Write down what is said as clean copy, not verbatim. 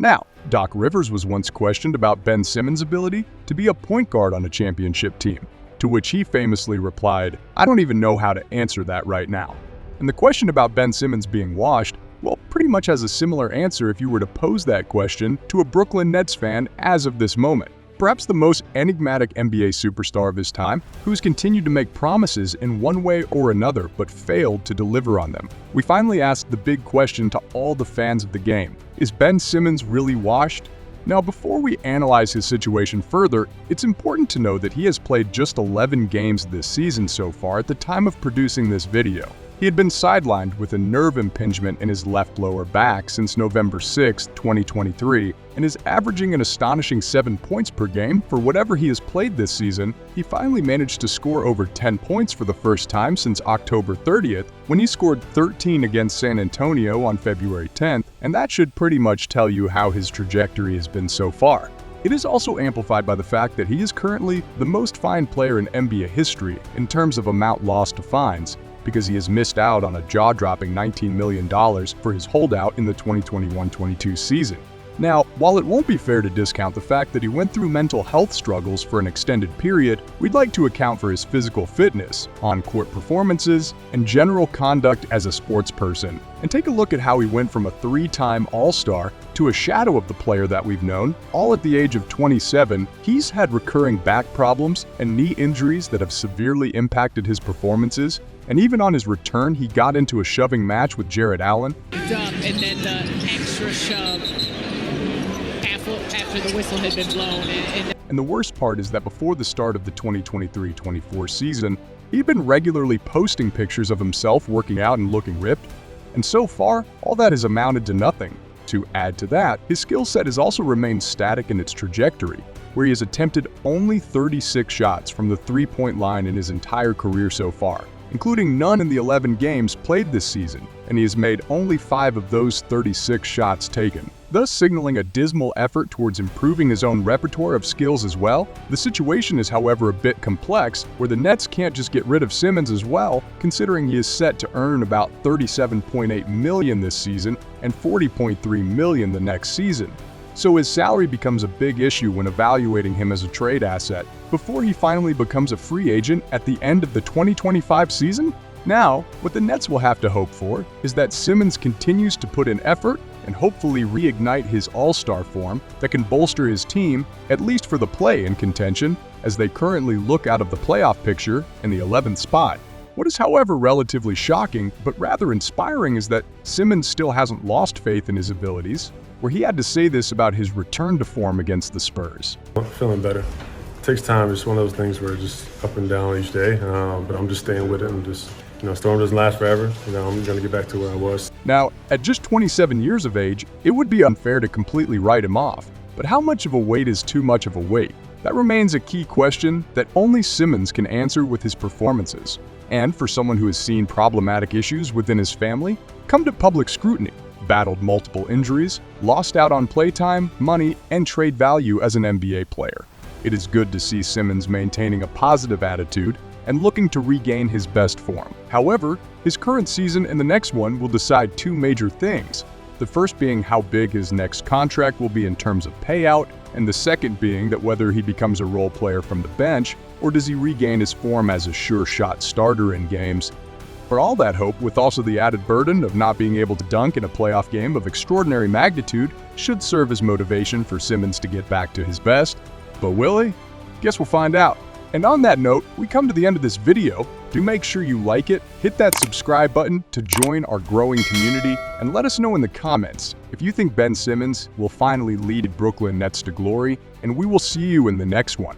Now, Doc Rivers was once questioned about Ben Simmons' ability to be a point guard on a championship team, to which he famously replied, "I don't even know how to answer that right now." And the question about Ben Simmons being washed, well, pretty much has a similar answer if you were to pose that question to a Brooklyn Nets fan as of this moment. Perhaps the most enigmatic NBA superstar of his time, who's continued to make promises in one way or another but failed to deliver on them. We finally asked the big question to all the fans of the game: is Ben Simmons really washed? Now, before we analyze his situation further, it's important to know that he has played just 11 games this season so far at the time of producing this video. He had been sidelined with a nerve impingement in his left lower back since November 6, 2023, and is averaging an astonishing 7 points per game for whatever he has played this season. He finally managed to score over 10 points for the first time since October 30th, when he scored 13 against San Antonio on February 10th, and that should pretty much tell you how his trajectory has been so far. It is also amplified by the fact that he is currently the most fined player in NBA history in terms of amount lost to fines, because he has missed out on a jaw-dropping $19 million for his holdout in the 2021-22 season. Now, while it won't be fair to discount the fact that he went through mental health struggles for an extended period, we'd like to account for his physical fitness, on-court performances, and general conduct as a sports person, and take a look at how he went from a 3-time All-Star to a shadow of the player that we've known. All at the age of 27, he's had recurring back problems and knee injuries that have severely impacted his performances, and even on his return, he got into a shoving match with Jarrett Allen. And then the extra shove after the whistle had been blown. And the worst part is that before the start of the 2023-24 season, he'd been regularly posting pictures of himself working out and looking ripped. And so far, all that has amounted to nothing. To add to that, his skill set has also remained static in its trajectory, where he has attempted only 36 shots from the three-point line in his entire career so far, including none in the 11 games played this season, and he has made only 5 of those 36 shots taken, thus signaling a dismal effort towards improving his own repertoire of skills as well. The situation is, however, a bit complex, where the Nets can't just get rid of Simmons as well, considering he is set to earn about $37.8 million this season and $40.3 million the next season. So his salary becomes a big issue when evaluating him as a trade asset before he finally becomes a free agent at the end of the 2025 season. Now, what the Nets will have to hope for is that Simmons continues to put in effort and hopefully reignite his all-star form that can bolster his team, at least for the play-in contention, as they currently look out of the playoff picture in the 11th spot. What is, however, relatively shocking, but rather inspiring, is that Simmons still hasn't lost faith in his abilities, where he had to say this about his return to form against the Spurs. I'm feeling better. It takes time. It's one of those things where it's just up and down each day, but I'm just staying with it and just, storm doesn't last forever. I'm going to get back to where I was. Now, at just 27 years of age, it would be unfair to completely write him off. But how much of a weight is too much of a weight? That remains a key question that only Simmons can answer with his performances. And for someone who has seen problematic issues within his family come to public scrutiny, battled multiple injuries, lost out on playtime, money, and trade value as an NBA player, it is good to see Simmons maintaining a positive attitude and looking to regain his best form. However, his current season and the next one will decide 2 major things. The first being how big his next contract will be in terms of payout, and the second being that whether he becomes a role player from the bench or does he regain his form as a sure-shot starter in games. For all that hope, with also the added burden of not being able to dunk in a playoff game of extraordinary magnitude, should serve as motivation for Simmons to get back to his best. But will he? Guess we'll find out. And on that note, we come to the end of this video. Do make sure you like it, hit that subscribe button to join our growing community, and let us know in the comments if you think Ben Simmons will finally lead Brooklyn Nets to glory, and we will see you in the next one.